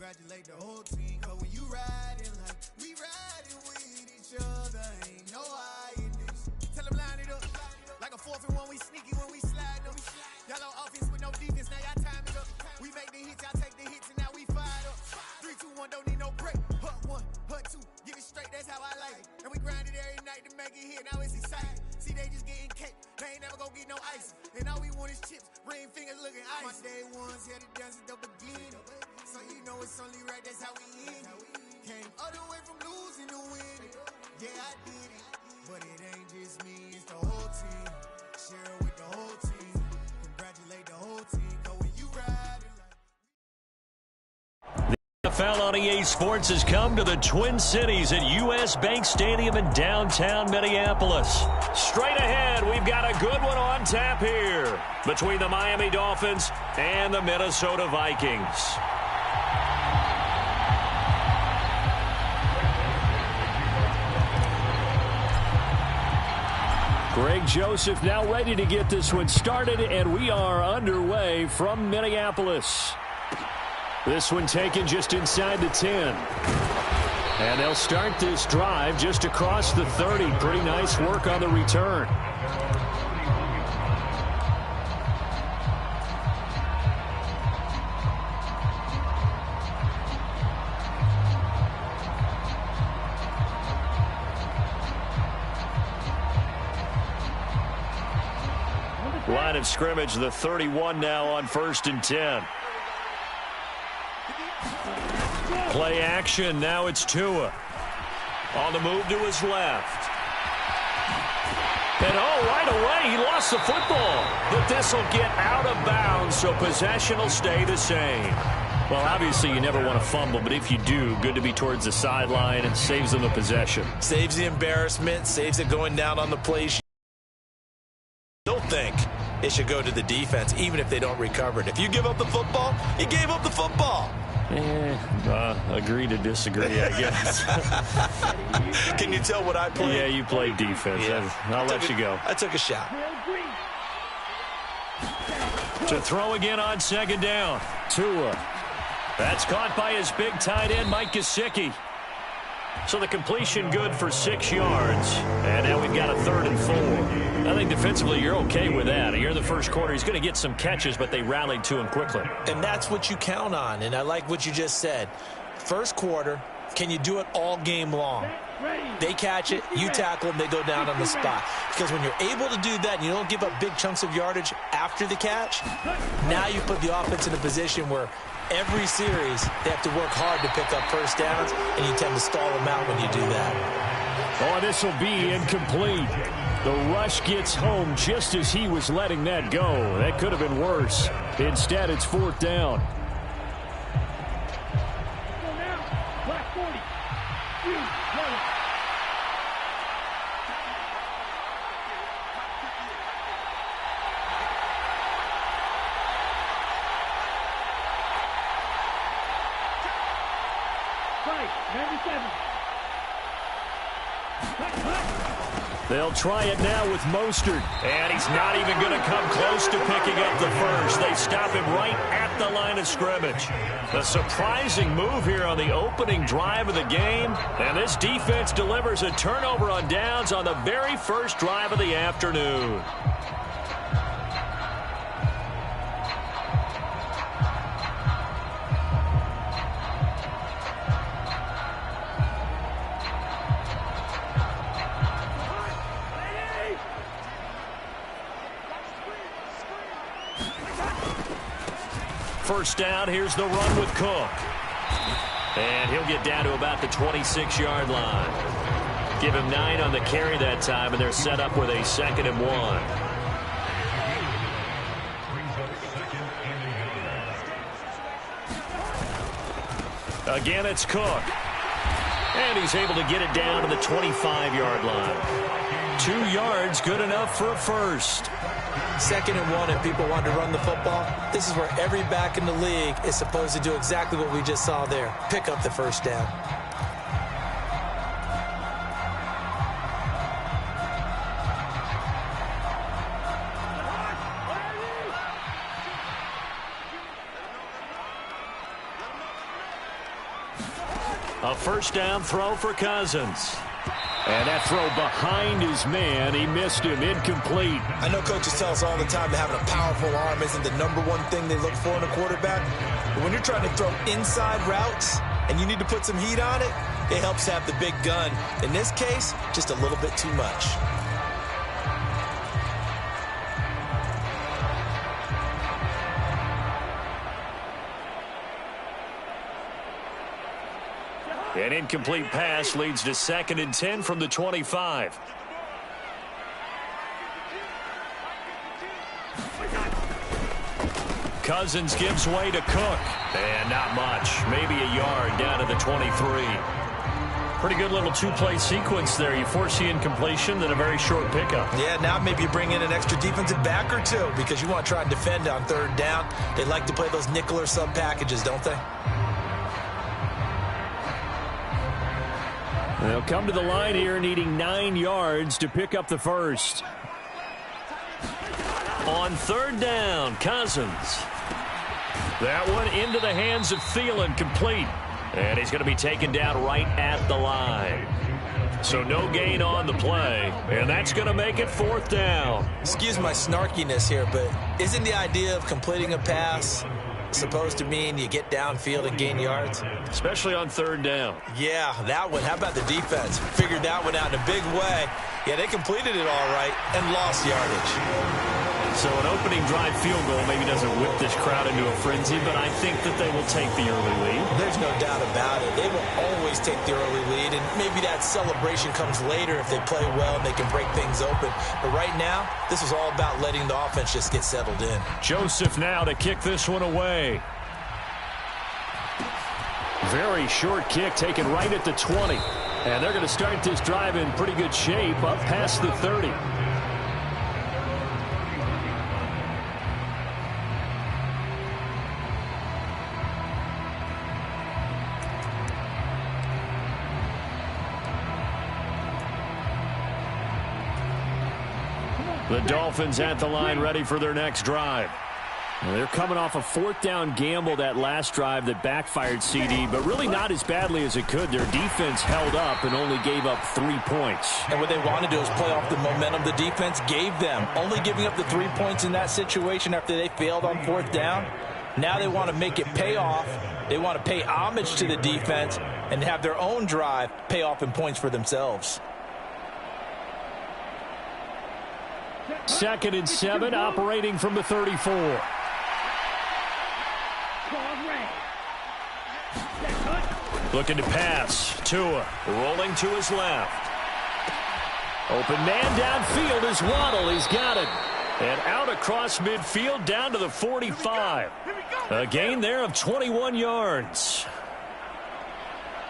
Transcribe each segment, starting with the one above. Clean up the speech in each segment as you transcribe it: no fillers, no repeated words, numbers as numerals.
congratulate the whole team. Cause when you riding like we riding with each other, ain't no hiding this. Tell them line it up. Like a 4th and 1, we sneaky when we slide them. Y'all on offense with no defense, now y'all time it up. We make the hits, y'all take the hits, and now we fired up. 3, 2, 1, don't need no break. Hut 1, hut 2, get it straight, that's how I like it. And we grind it every night to make it hit, now it's exciting. See, they just getting cake, they ain't never gonna get no ice. And all we want is chips, ring fingers looking ice. My day ones had it done since the beginning. So you know it's only right, that's how we end it. Came all the way from losing to winning. Yeah, I did it, but it ain't just me, it's the whole team. Share it with the whole team. Congratulate the whole team, cause when you ride it like... The NFL on EA Sports has come to the Twin Cities at US Bank Stadium in downtown Minneapolis. Straight ahead, we've got a good one on tap here between the Miami Dolphins and the Minnesota Vikings. Greg Joseph now ready to get this one started, and we are underway from Minneapolis. This one taken just inside the 10. And they'll start this drive just across the 30. Pretty nice work on the return. Line of scrimmage, the 31 now on 1st and 10. Play action, now it's Tua. On the move to his left. And right away, he lost the football. But this will get out of bounds, so possession will stay the same. Well, obviously, you never want to fumble, but if you do, good to be towards the sideline and saves them a possession. Saves the embarrassment, saves it going down on the play sheet. Don't think it should go to the defense, even if they don't recover it. If you give up the football, you gave up the football. Agree to disagree, I guess. Can you tell what I played? Yeah, you played defense. Yeah. I'll let you go. I took a shot. To throw again on 2nd down. Tua. That's caught by his big tight end, Mike Gesicki. So the completion good for 6 yards. And now we've got a 3rd and 4. I think defensively you're okay with that. Here in the first quarter, he's going to get some catches, but they rallied to him quickly. And that's what you count on, and I like what you just said. First quarter, can you do it all game long? They catch it, you tackle them, they go down on the spot. Because when you're able to do that and you don't give up big chunks of yardage after the catch, now you put the offense in a position where every series they have to work hard to pick up first downs, and you tend to stall them out when you do that. Oh, this will be incomplete. The rush gets home just as he was letting that go. That could have been worse. Instead, it's 4th down. They'll try it now with Mostert. And he's not even going to come close to picking up the first. They stop him right at the line of scrimmage. A surprising move here on the opening drive of the game. And this defense delivers a turnover on downs on the very first drive of the afternoon. First down, here's the run with Cook. And he'll get down to about the 26-yard line. Give him 9 on the carry that time, and they're set up with a 2nd and 1. Again, it's Cook. And he's able to get it down to the 25-yard line. 2 yards, good enough for a first. 2nd and 1, and people want to run the football. This is where every back in the league is supposed to do exactly what we just saw there. Pick up the first down. A first down throw for Cousins. And that throw behind his man, he missed him, incomplete. I know coaches tell us all the time that having a powerful arm isn't the #1 thing they look for in a quarterback. But when you're trying to throw inside routes and you need to put some heat on it, it helps have the big gun. In this case, just a little bit too much. An incomplete pass leads to 2nd and 10 from the 25. Cousins gives way to Cook. And not much. Maybe a yard down to the 23. Pretty good little two-play sequence there. You force the incompletion, then a very short pickup. Yeah, now maybe you bring in an extra defensive back or two because you want to try and defend on 3rd down. They like to play those nickel or sub packages, don't they? They'll come to the line here needing 9 yards to pick up the first. On 3rd down, Cousins. That one into the hands of Thielen, complete. And he's going to be taken down right at the line. So no gain on the play, and that's going to make it 4th down. Excuse my snarkiness here, but isn't the idea of completing a pass supposed to mean you get downfield and gain yards? Especially on 3rd down. Yeah, that one. How about the defense? Figured that one out in a big way. Yeah, they completed it all right and lost yardage. So an opening drive field goal maybe doesn't whip this crowd into a frenzy, but I think that they will take the early lead. There's no doubt about it. They will always take the early lead, and maybe that celebration comes later if they play well and they can break things open. But right now, this is all about letting the offense just get settled in. Joseph now to kick this one away. Very short kick taken right at the 20. And they're going to start this drive in pretty good shape up past the 30. The Dolphins at the line ready for their next drive. Well, they're coming off a 4th down gamble that last drive that backfired, CD, but really not as badly as it could. Their defense held up and only gave up 3 points. And what they want to do is play off the momentum the defense gave them. Only giving up the 3 points in that situation after they failed on 4th down. Now they want to make it pay off. They want to pay homage to the defense and have their own drive pay off in points for themselves. 2nd and 7, operating from the 34. Looking to pass. Tua rolling to his left. Open man downfield is Waddle. He's got it. And out across midfield down to the 45. A gain there of 21 yards.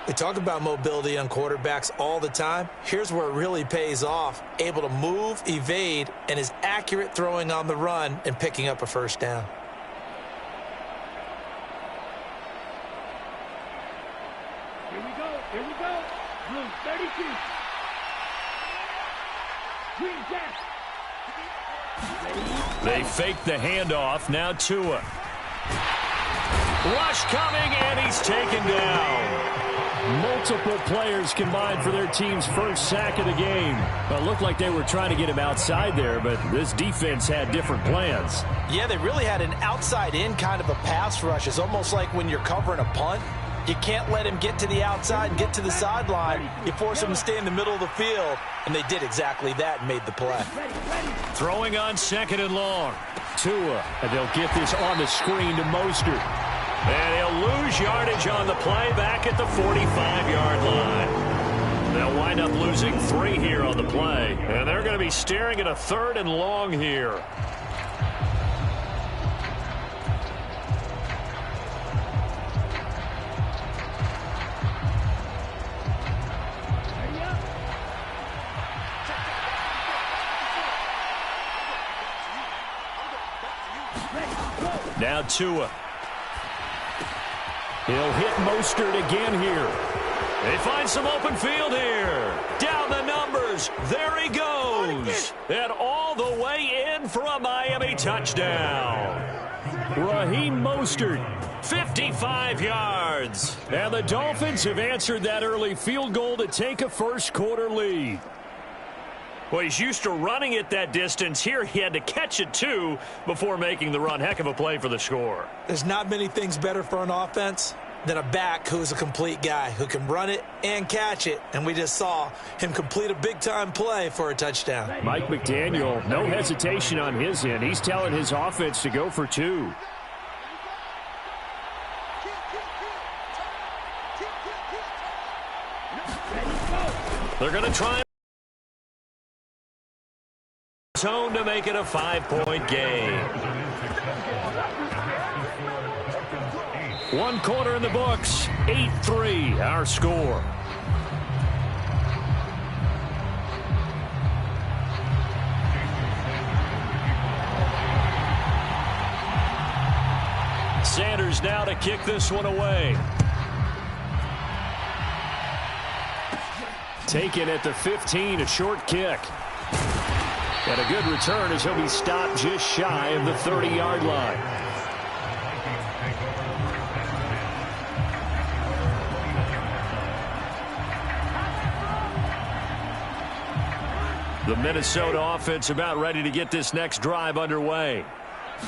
They talk about mobility on quarterbacks all the time. Here's where it really pays off. Able to move, evade, and is accurate throwing on the run and picking up a first down. Here we go. Here we go. Blue 32. Green Jack. They fake the handoff. Now Tua. Rush coming, and he's taken down. Multiple players combined for their team's first sack of the game. Well, it looked like they were trying to get him outside there, but this defense had different plans. Yeah, they really had an outside-in kind of a pass rush. It's almost like when you're covering a punt. You can't let him get to the outside and get to the sideline. You force him to stay in the middle of the field, and they did exactly that and made the play. Throwing on 2nd and long. Tua, and they'll get this on the screen to Mostert. And he'll lose yardage on the play back at the 45-yard line. They'll wind up losing 3 here on the play. And they're going to be staring at a 3rd and long here. Now Tua. He'll hit Mostert again here. They find some open field here. Down the numbers. There he goes. And all the way in for a Miami touchdown. Raheem Mostert, 55 yards. And the Dolphins have answered that early field goal to take a first-quarter lead. Well, he's used to running it that distance. Here he had to catch it, too, before making the run. Heck of a play for the score. There's not many things better for an offense than a back who is a complete guy who can run it and catch it. And we just saw him complete a big-time play for a touchdown. Mike McDaniel, no hesitation on his end. He's telling his offense to go for 2. They're going to try zone to make it a 5-point game. 1 quarter in the books, 8-3 our score. Sanders now to kick this one away. Taken at the 15, a short kick. And a good return as he'll be stopped just shy of the 30-yard line. The Minnesota offense about ready to get this next drive underway.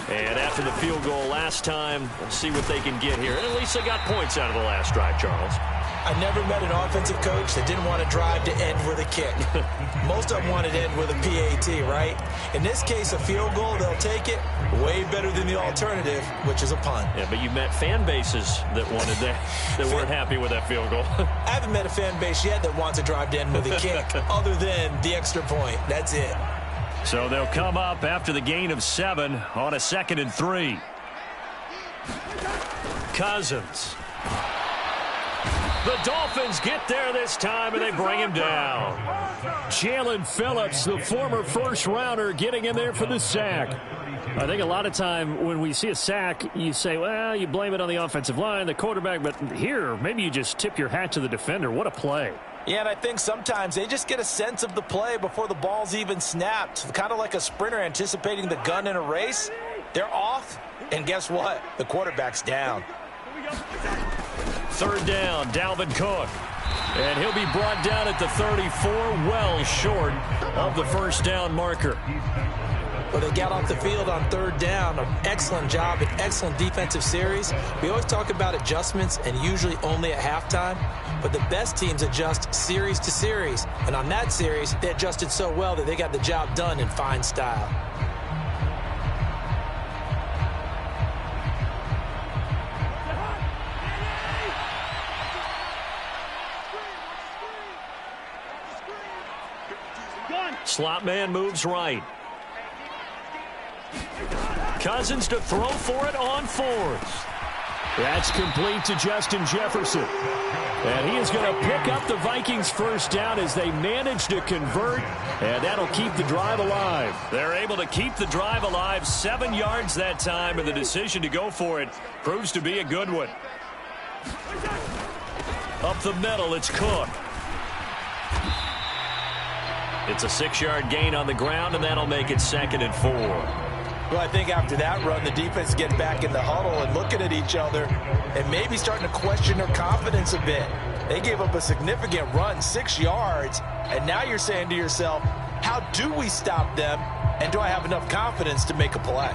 And after the field goal last time, we'll see what they can get here. And at least they got points out of the last drive, Charles. I never met an offensive coach that didn't want to drive to end with a kick. Most of them wanted to end with a PAT, right? In this case, a field goal, they'll take it. Way better than the alternative, which is a punt. Yeah, but you met fan bases that wanted that weren't happy with that field goal. I haven't met a fan base yet that wants to drive to end with a kick other than the extra point. That's it. So they'll come up after the gain of 7 on a 2nd and 3. Cousins. The Dolphins get there this time, and they bring him down. Jalen Phillips, the former first-rounder, getting in there for the sack. I think a lot of time when we see a sack, you say, well, you blame it on the offensive line, the quarterback, but here, maybe you just tip your hat to the defender. What a play. Yeah, and I think sometimes they just get a sense of the play before the ball's even snapped. Kind of like a sprinter anticipating the gun in a race. They're off, and guess what? The quarterback's down. 3rd down, Dalvin Cook. And he'll be brought down at the 34, well short of the first down marker. Well, they got off the field on 3rd down. An excellent job, an excellent defensive series. We always talk about adjustments and usually only at halftime. But the best teams adjust series to series. And on that series, they adjusted so well that they got the job done in fine style. Slot man moves right. Cousins to throw for it on 4th. That's complete to Justin Jefferson. And he is going to pick up the Vikings' first down as they manage to convert, and that'll keep the drive alive. They're able to keep the drive alive, 7 yards that time, and the decision to go for it proves to be a good one. Up the middle, it's Cook. It's a 6-yard gain on the ground, and that'll make it 2nd and 4. Well, I think after that run, the defense get back in the huddle and looking at each other and maybe starting to question their confidence a bit. They gave up a significant run, 6 yards, and now you're saying to yourself, how do we stop them, and do I have enough confidence to make a play?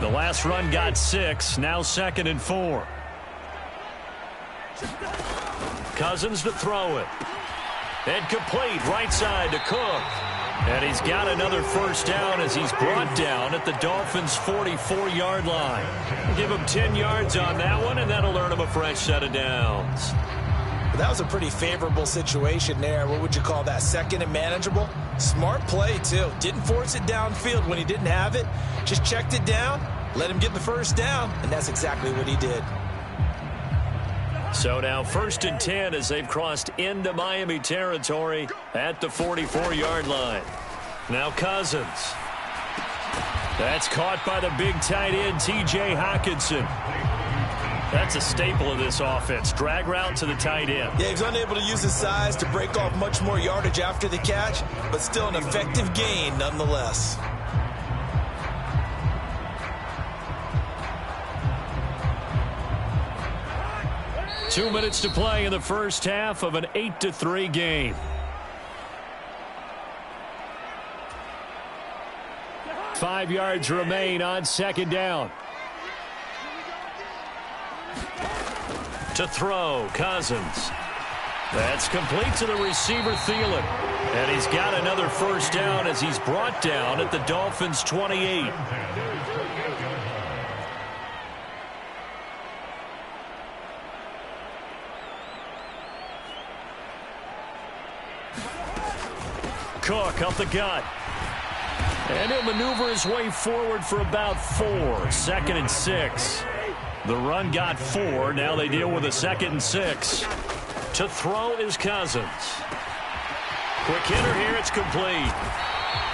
The last run got 6, now 2nd and 4. Cousins to throw it. And complete right side to Cook. And he's got another first down as he's brought down at the Dolphins' 44-yard line. Give him 10 yards on that one, and that'll earn him a fresh set of downs. That was a pretty favorable situation there. What would you call that? 2nd and manageable? Smart play, too. Didn't force it downfield when he didn't have it. Just checked it down, let him get the first down, and that's exactly what he did. So now 1st and 10 as they've crossed into Miami territory at the 44-yard line. Now Cousins. That's caught by the big tight end, T.J. Hockenson. That's a staple of this offense. Drag route to the tight end. Yeah, he's unable to use his size to break off much more yardage after the catch, but still an effective gain nonetheless. Two minutes to play in the first half of an 8-3 game. Five yards remain on second down. To throw, Cousins. That's complete to the receiver, Thielen. And he's got another first down as he's brought down at the Dolphins' 28. Cook up the gut. And he'll maneuver his way forward for about 4. 2nd and 6. The run got 4. Now they deal with a 2nd and 6. To throw is Cousins. Quick hitter here. It's complete.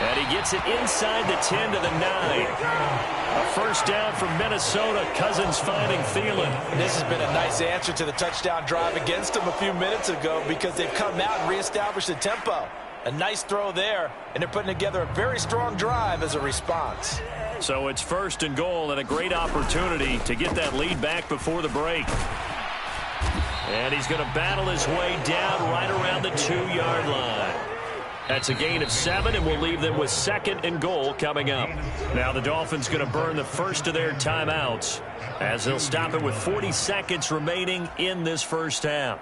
And he gets it inside the 10 to the 9. A first down from Minnesota. Cousins finding Thielen. This has been a nice answer to the touchdown drive against them a few minutes ago because they've come out and reestablished the tempo. A nice throw there, and they're putting together a very strong drive as a response. So it's 1st and goal and a great opportunity to get that lead back before the break. And he's going to battle his way down right around the 2-yard line. That's a gain of 7, and we'll leave them with 2nd and goal coming up. Now the Dolphins going to burn the first of their timeouts as they'll stop it with 40 seconds remaining in this first half.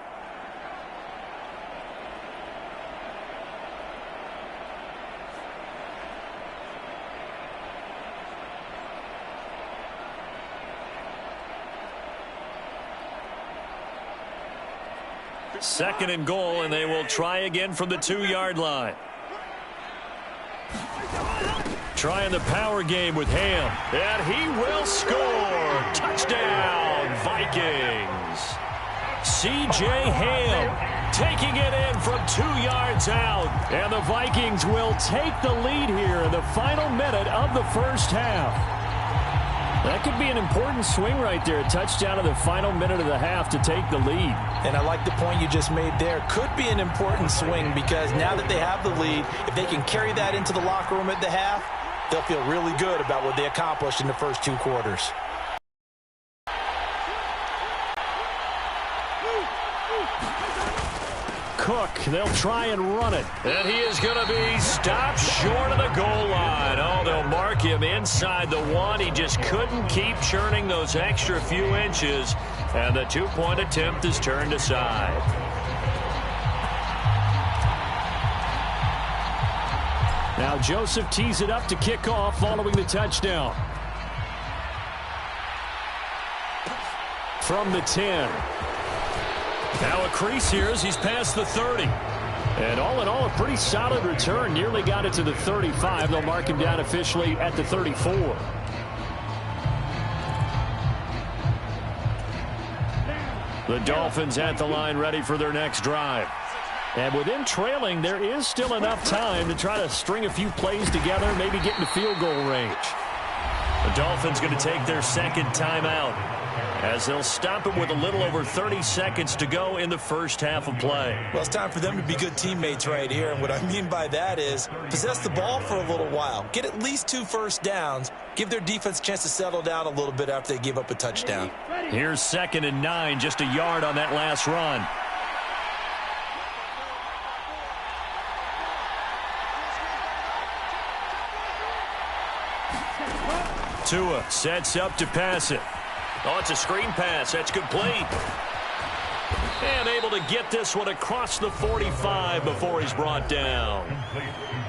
Second and goal, and they will try again from the 2-yard line. Trying the power game with Ham, and he will score. Touchdown, Vikings. C.J. Ham taking it in from 2 yards out, and the Vikings will take the lead here in the final minute of the first half. That could be an important swing right there. A touchdown in the final minute of the half to take the lead. And I like the point you just made there. Could be an important swing because now that they have the lead, if they can carry that into the locker room at the half, they'll feel really good about what they accomplished in the first 2 quarters. Cook, they'll try and run it. And he is going to be stopped short of the goal line. Oh, they'll mark him inside the 1. He just couldn't keep churning those extra few inches. And the 2-point attempt is turned aside. Now Joseph tees it up to kick off following the touchdown. From the 10. Now a crease here as he's past the 30. And all in all, a pretty solid return. Nearly got it to the 35. They'll mark him down officially at the 34. The Dolphins at the line ready for their next drive. And with them trailing, there is still enough time to try to string a few plays together, maybe get into field goal range. The Dolphins going to take their 2nd timeout as they'll stop it with a little over 30 seconds to go in the first half of play. Well, it's time for them to be good teammates right here. And what I mean by that is possess the ball for a little while. Get at least 2 first downs. Give their defense a chance to settle down a little bit after they give up a touchdown. Here's 2nd and 9, just a yard on that last run. Tua sets up to pass it. Oh, it's a screen pass. That's complete. And able to get this one across the 45 before he's brought down.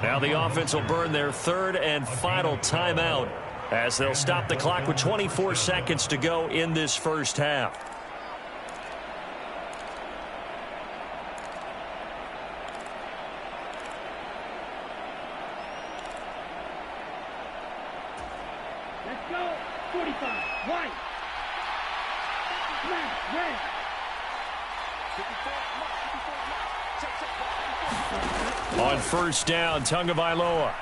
Now the offense will burn their 3rd and final timeout as they'll stop the clock with 24 seconds to go in this first half. Let's go. 45. White. Red. On first down, Tagovailoa.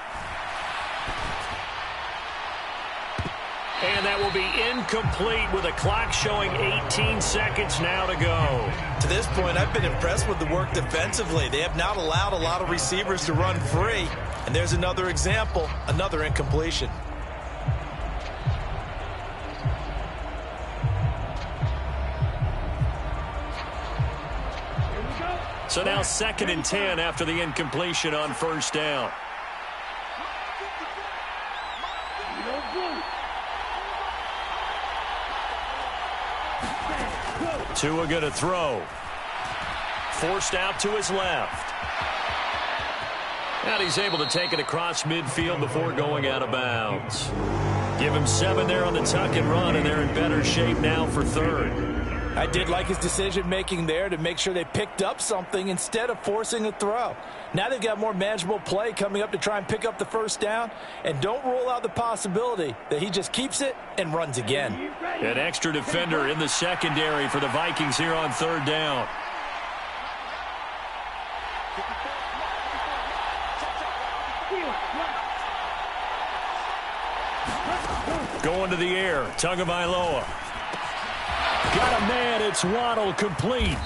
And that will be incomplete with a clock showing 18 seconds now to go. To this point, I've been impressed with the work defensively. They have not allowed a lot of receivers to run free. And there's another example, another incompletion. So now 2nd and 10 after the incompletion on first down. Tua going to throw. Forced out to his left. And he's able to take it across midfield before going out of bounds. Give him 7 there on the tuck and run, and they're in better shape now for 3rd. I did like his decision-making there to make sure they picked up something instead of forcing a throw. Now they've got more manageable play coming up to try and pick up the first down, and don't rule out the possibility that he just keeps it and runs again. An extra defender in the secondary for the Vikings here on 3rd down. Going to the air, Tagovailoa. Got a man, it's Waddle, complete.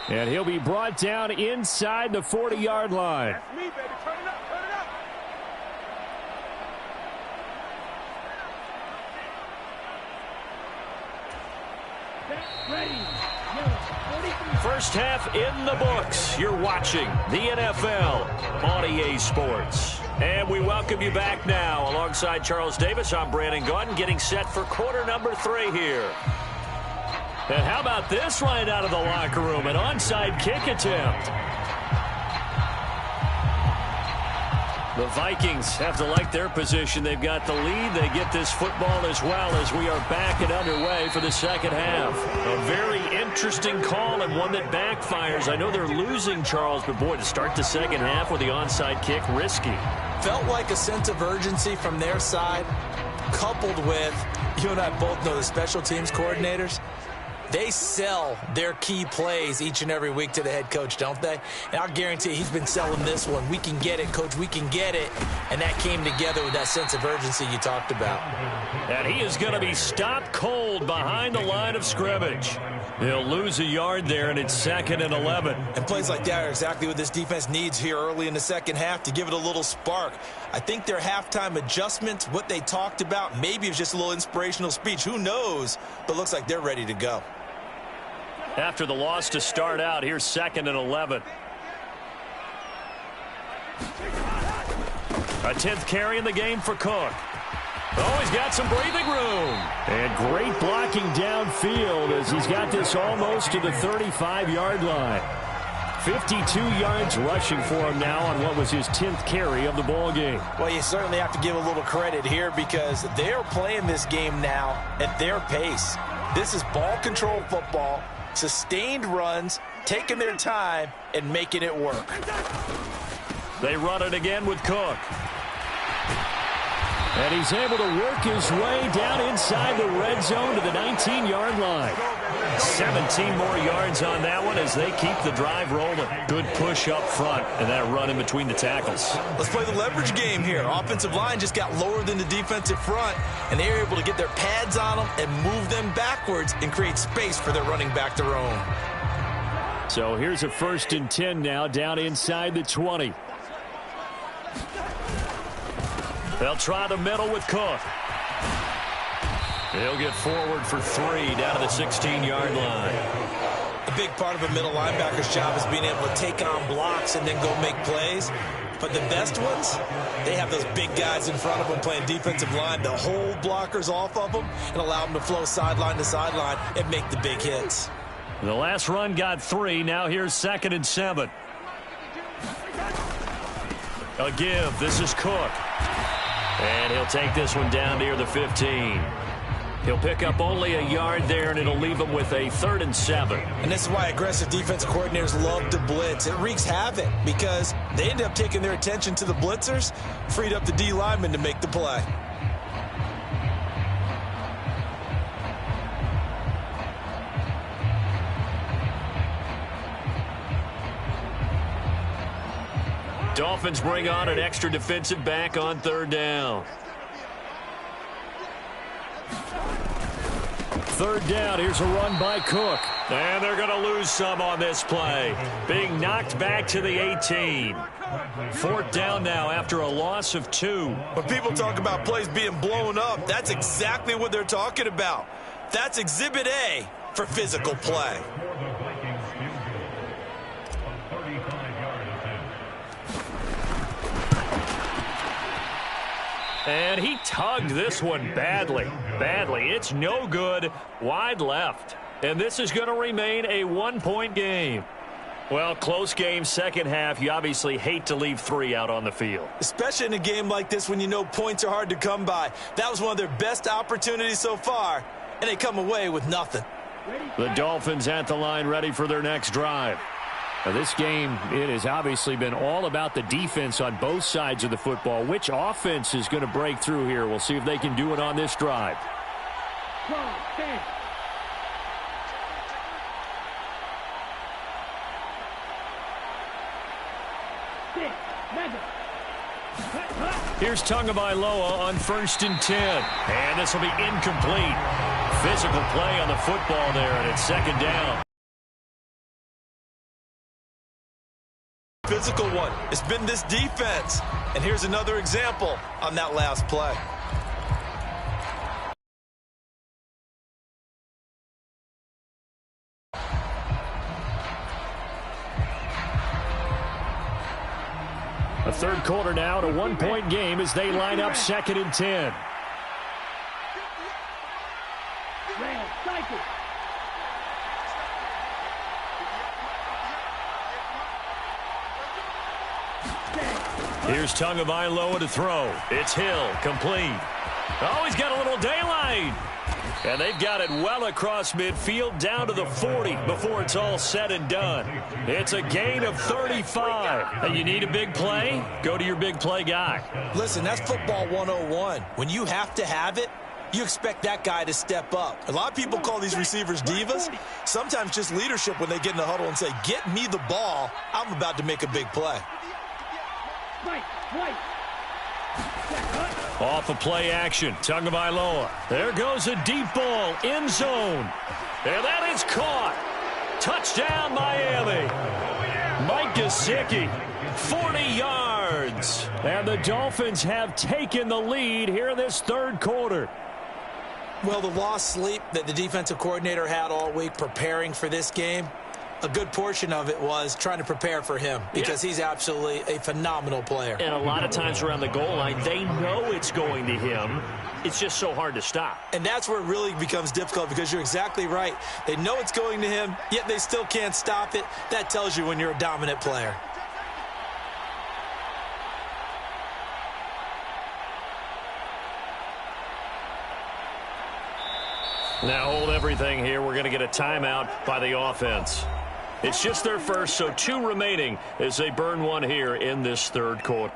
And he'll be brought down inside the 40-yard line. That's me, baby. Turn it up, turn it up. Ready. First half in the books. You're watching the NFL on EA Sports. And we welcome you back now. Alongside Charles Davis, I'm Brandon Gaudin, getting set for quarter number 3 here. And how about this right out of the locker room? An onside kick attempt. The Vikings have to like their position. They've got the lead. They get this football as well as we are back and underway for the second half. A very interesting call and one that backfires. I know they're losing, Charles, but boy, to start the second half with the onside kick, risky. Felt like a sense of urgency from their side, coupled with, you and I both know the special teams coordinators. They sell their key plays each and every week to the head coach, don't they? And I'll guarantee he's been selling this one. We can get it, coach. We can get it. And that came together with that sense of urgency you talked about. And he is going to be stopped cold behind the line of scrimmage. He'll lose a yard there, and it's 2nd and 11. And plays like that are exactly what this defense needs here early in the second half to give it a little spark. I think their halftime adjustments, what they talked about, maybe it was just a little inspirational speech. Who knows? But looks like they're ready to go. After the loss to start out, here's 2nd and 11. A 10th carry in the game for Cook. Oh, he's got some breathing room. And great blocking downfield as he's got this almost to the 35-yard line. 52 yards rushing for him now on what was his 10th carry of the ball game. Well, you certainly have to give a little credit here because they're playing this game now at their pace. This is ball control football. Sustained runs, taking their time, and making it work. They run it again with Cook. And he's able to work his way down inside the red zone to the 19-yard line. 17 more yards on that one as they keep the drive rolling. Good push up front and that run in between the tackles. Let's play the leverage game here. Offensive line just got lower than the defensive front, and they were able to get their pads on them and move them backwards and create space for their running back to roam. So here's a 1st and 10 now down inside the 20. They'll try the middle with Cook. He'll get forward for 3 down to the 16-yard line. A big part of a middle linebacker's job is being able to take on blocks and then go make plays. But the best ones, they have those big guys in front of them playing defensive line to hold blockers off of them and allow them to flow sideline to sideline and make the big hits. The last run got 3. Now here's 2nd and 7. A give. This is Cook. And he'll take this one down near the 15. He'll pick up only a yard there, and it'll leave him with a 3rd and 7. And this is why aggressive defensive coordinators love to blitz. It wreaks havoc because they end up taking their attention to the blitzers, freed up the D lineman to make the play. Dolphins bring on an extra defensive back on 3rd down. Third down. Here's a run by Cook. And they're going to lose some on this play. Being knocked back to the 18. Fourth down now after a loss of 2. When people talk about plays being blown up, that's exactly what they're talking about. That's Exhibit A for physical play. And he tugged this one badly. It's no good. Wide left. And this is going to remain a 1-point game. Well, close game, second half. You obviously hate to leave 3 out on the field. Especially in a game like this when you know points are hard to come by. That was one of their best opportunities so far, and they come away with nothing. The Dolphins at the line ready for their next drive. Now, this game, it has obviously been all about the defense on both sides of the football. Which offense is going to break through here? We'll see if they can do it on this drive. Here's Tagovailoa on 1st and 10. And this will be incomplete. Physical play on the football there, and it's second down. Physical one. It's been this defense. And here's another example on that last play. A third quarter now, and a 1-point game as they line up 2nd and 10. Here's Tagovailoa to throw. It's Hill, complete. Oh, he's got a little daylight. And they've got it well across midfield down to the 40 before it's all said and done. It's a gain of 35. And you need a big play? Go to your big play guy. Listen, that's football 101. When you have to have it, you expect that guy to step up. A lot of people call these receivers divas. Sometimes just leadership when they get in the huddle and say, get me the ball. I'm about to make a big play. Off of play action, Tagovailoa. There goes a deep ball, end zone. And that is caught. Touchdown, Miami. Mike Gesicki, 40 yards. And the Dolphins have taken the lead here in this third quarter. Well, the lost sleep that the defensive coordinator had all week preparing for this game, a good portion of it was trying to prepare for him because he's absolutely a phenomenal player. And a lot of times around the goal line, they know it's going to him. It's just so hard to stop. And that's where it really becomes difficult because you're exactly right. They know it's going to him, yet they still can't stop it. That tells you when you're a dominant player. Now hold everything here. We're going to get a timeout by the offense. It's just their first, so 2 remaining as they burn one here in this third quarter.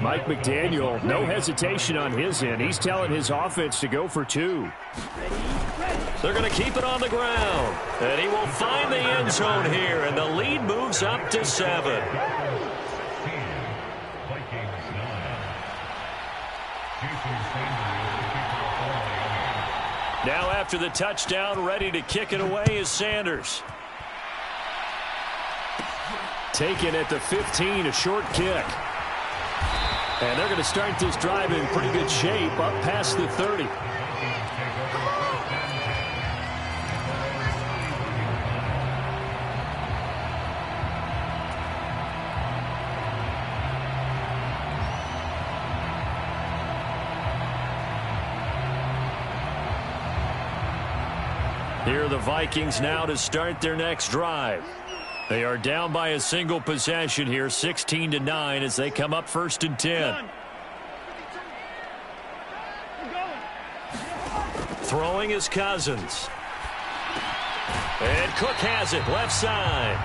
Mike McDaniel, no hesitation on his end. He's telling his offense to go for 2. They're going to keep it on the ground. And he will find the end zone here, and the lead moves up to 7. Now after the touchdown, ready to kick it away is Sanders. Taken at the 15, a short kick. And they're going to start this drive in pretty good shape up past the 30. Here are the Vikings now to start their next drive. They are down by a single possession here, 16-9, as they come up 1st and 10. Throwing is Cousins. And Cook has it, left side.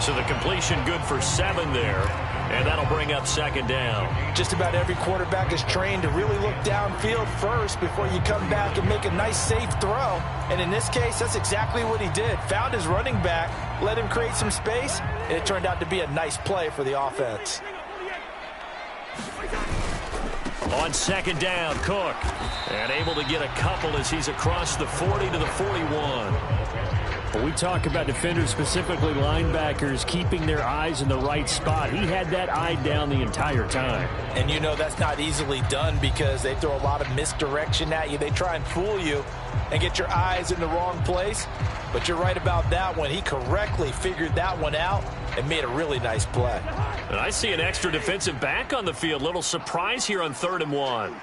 So the completion good for 7 there. And that'll bring up 2nd down. Just about every quarterback is trained to really look downfield first before you come back and make a nice, safe throw. And in this case, that's exactly what he did. Found his running back, let him create some space, and it turned out to be a nice play for the offense. On 2nd down, Cook. And able to get a couple as he's across the 40 to the 41. When we talk about defenders, specifically linebackers, keeping their eyes in the right spot, he had that eye down the entire time. And you know that's not easily done because they throw a lot of misdirection at you. They try and fool you and get your eyes in the wrong place. But you're right about that one. He correctly figured that one out and made a really nice play. And I see an extra defensive back on the field. Little surprise here on 3rd and 1.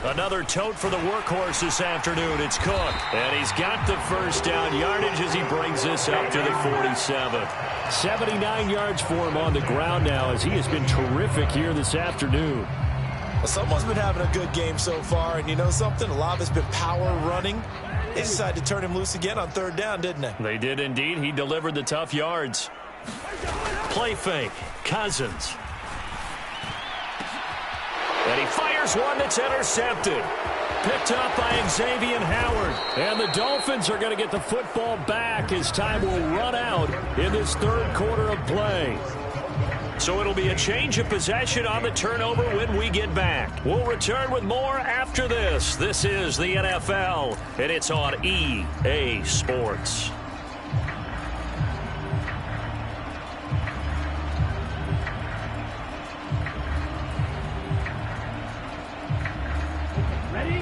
Another tote for the workhorse this afternoon. It's Cook. And he's got the 1st down yardage as he brings this up to the 47. 79 yards for him on the ground now as he has been terrific here this afternoon. Well, someone's been having a good game so far, and you know something? A lot of it's been power running. They decided to turn him loose again on 3rd down, didn't they? They did indeed. He delivered the tough yards. Play fake. Cousins. And he fires one that's intercepted. Picked up by Xavier Howard. And the Dolphins are going to get the football back as time will run out in this 3rd quarter of play. So it'll be a change of possession on the turnover when we get back. We'll return with more after this. This is the NFL, and it's on EA Sports.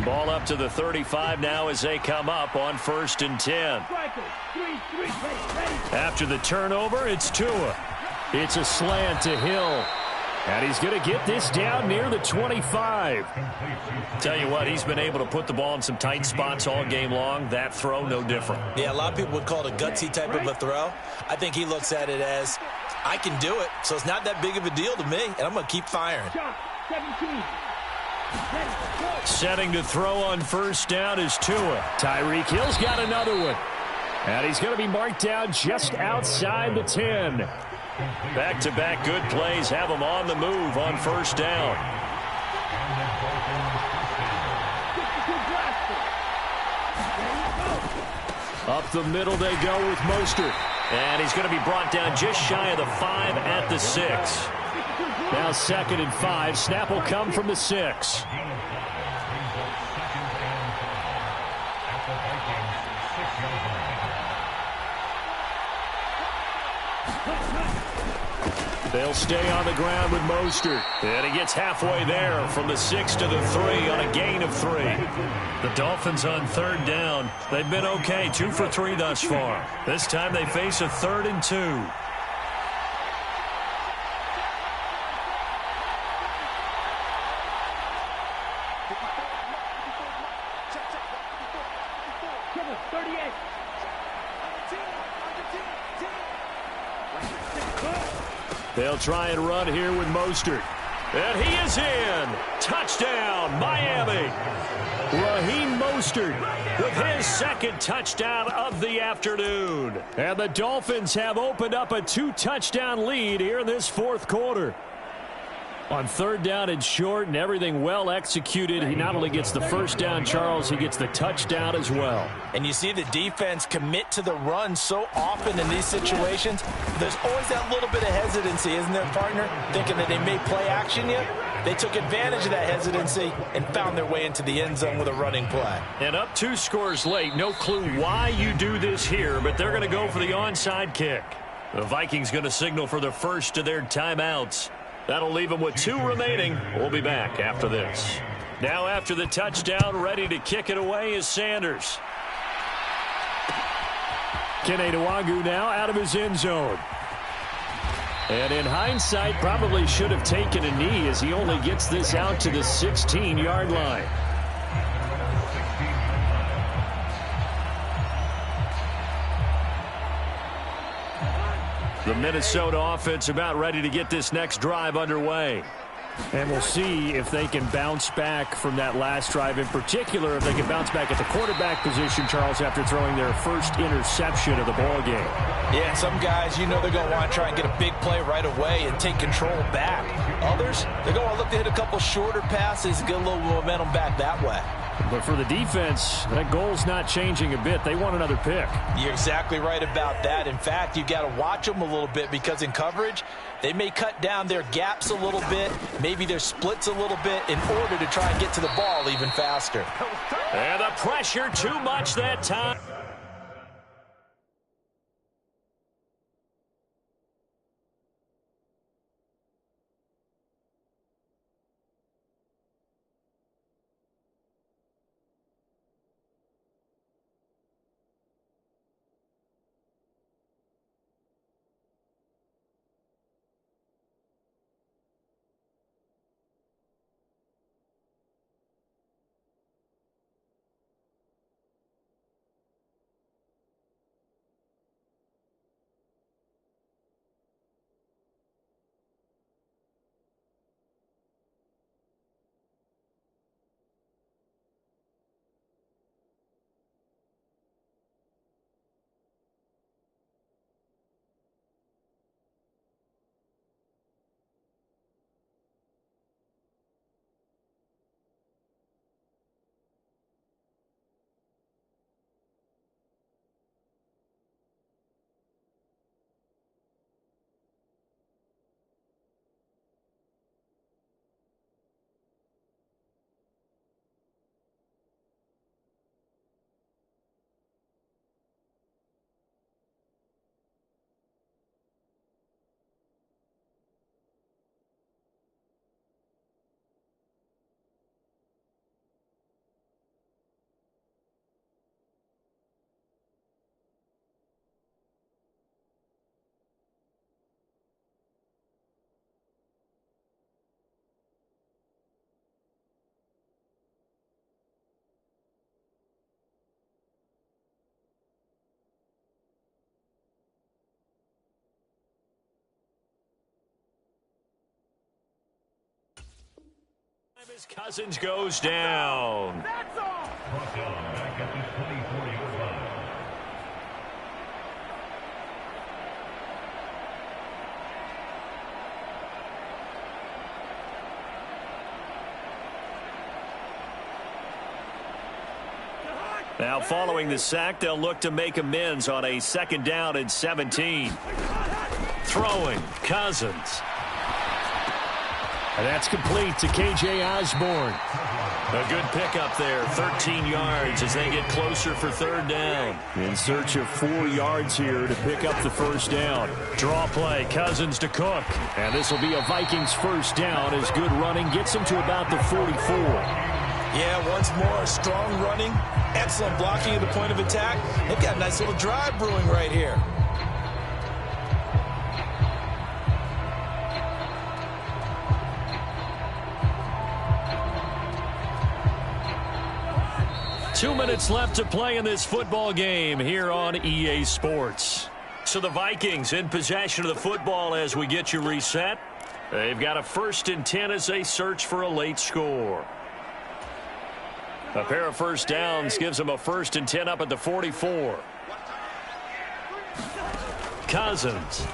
Ball up to the 35 now as they come up on 1st and 10. After the turnover, it's Tua. It's a slant to Hill. And he's going to get this down near the 25. Tell you what, he's been able to put the ball in some tight spots all game long. That throw, no different. Yeah, a lot of people would call it a gutsy type of a throw. I think he looks at it as, I can do it, so it's not that big of a deal to me, and I'm going to keep firing. Setting to throw on 1st down is Tua. Tyreek Hill's got another one. And he's going to be marked down just outside the 10. Back-to-back good plays have him on the move on 1st down. Up the middle they go with Mostert. And he's going to be brought down just shy of the 5 at the 6. Now 2nd and 5. Snap will come from the 6. They'll stay on the ground with Mostert. And he gets halfway there from the 6 to the 3 on a gain of 3. The Dolphins on 3rd down. They've been okay, 2 for 3 thus far. This time they face a 3rd and 2. They'll try and run here with Mostert. And he is in. Touchdown, Miami. Raheem Mostert with his 2nd touchdown of the afternoon. And the Dolphins have opened up a 2-touchdown lead here in this 4th quarter. On 3rd down and short and everything well executed, he not only gets the 1st down, Charles, he gets the touchdown as well. And you see the defense commit to the run so often in these situations. There's always that little bit of hesitancy, isn't there, partner? Thinking that they may play action yet. They took advantage of that hesitancy and found their way into the end zone with a running play. And up 2 scores late. No clue why you do this here, but they're going to go for the onside kick. The Vikings going to signal for the first of their timeouts. That'll leave them with 2 remaining. We'll be back after this. Now after the touchdown, ready to kick it away is Sanders. Kene Nwangwu now out of his end zone. And in hindsight, probably should have taken a knee as he only gets this out to the 16-yard line. The Minnesota offense about ready to get this next drive underway. And we'll see if they can bounce back from that last drive, in particular if they can bounce back at the quarterback position, Charles, after throwing their first interception of the ball game. Yeah, some guys, they're going to want to try and get a big play right away and take control back. Others, they're going to look to hit a couple shorter passes and get a little momentum back that way. But for the defense, that goal's not changing a bit. They want another pick. You're exactly right about that. In fact, you got to watch them a little bit because in coverage, they may cut down their gaps a little bit, maybe their splits a little bit in order to try and get to the ball even faster. And the pressure too much that time. As Cousins goes down. That's all. Back at the 24-yard line. Now following the sack, they'll look to make amends on a 2nd down and 17. Throwing, Cousins. And that's complete to K.J. Osborne. A good pickup there, 13 yards as they get closer for 3rd down. In search of 4 yards here to pick up the 1st down. Draw play, Cousins to Cook. And this will be a Vikings 1st down as good running gets them to about the 44. Yeah, once more, strong running, excellent blocking at the point of attack. They've got a nice little drive brewing right here. Two minutes left to play in this football game here on EA Sports. So the Vikings in possession of the football as we get you reset. They've got a 1st and 10 as they search for a late score. A pair of 1st downs gives them a 1st and 10 up at the 44. Cousins.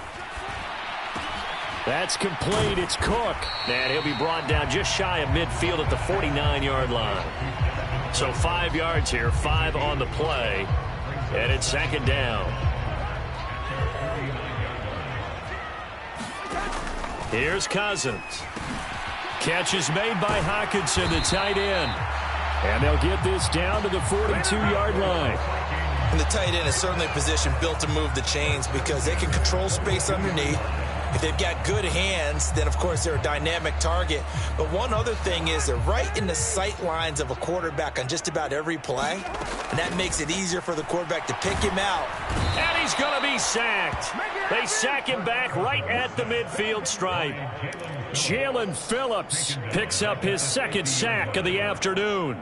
That's complete. It's Cook. And he'll be brought down just shy of midfield at the 49-yard line. So 5 yards here, 5 on the play, and it's 2nd down. Here's Cousins. Catch is made by Hockenson, the tight end. And they'll get this down to the 42-yard line. And the tight end is certainly a position built to move the chains because they can control space underneath. If they've got good hands, then, of course, they're a dynamic target. But one other thing is they're right in the sight lines of a quarterback on just about every play. And that makes it easier for the quarterback to pick him out. And he's going to be sacked. They sack him back right at the midfield stripe. Jalen Phillips picks up his 2nd sack of the afternoon.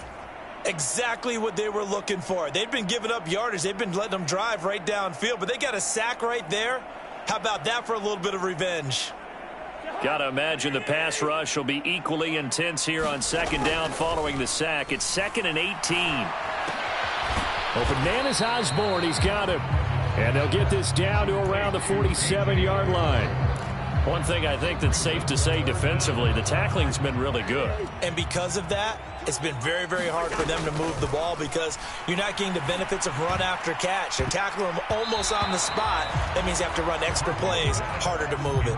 Exactly what they were looking for. They'd been giving up yardage. They've been letting them drive right downfield. But they got a sack right there. How about that for a little bit of revenge? Got to imagine the pass rush will be equally intense here on second down following the sack. It's 2nd and 18. Open man is Osborne. He's got him. And they'll get this down to around the 47-yard line. One thing I think that's safe to say defensively, the tackling's been really good. And because of that, it's been very, very hard for them to move the ball because you're not getting the benefits of run after catch. They're tackling them almost on the spot. That means you have to run extra plays, harder to move it.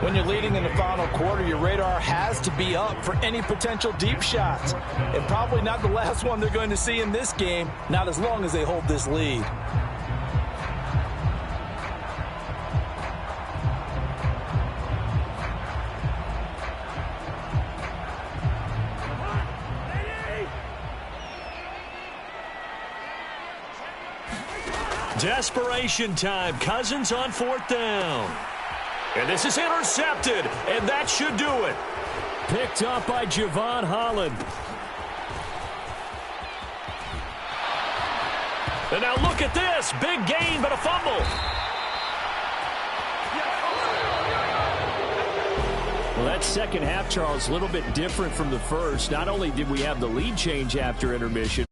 When you're leading in the final quarter, your radar has to be up for any potential deep shots. And probably not the last one they're going to see in this game, not as long as they hold this lead. Desperation time. Cousins on 4th down. And this is intercepted, and that should do it. Picked up by Javon Holland. And now look at this. Big gain, but a fumble. Well, that second half, Charles, a little bit different from the first. Not only did we have the lead change after intermission,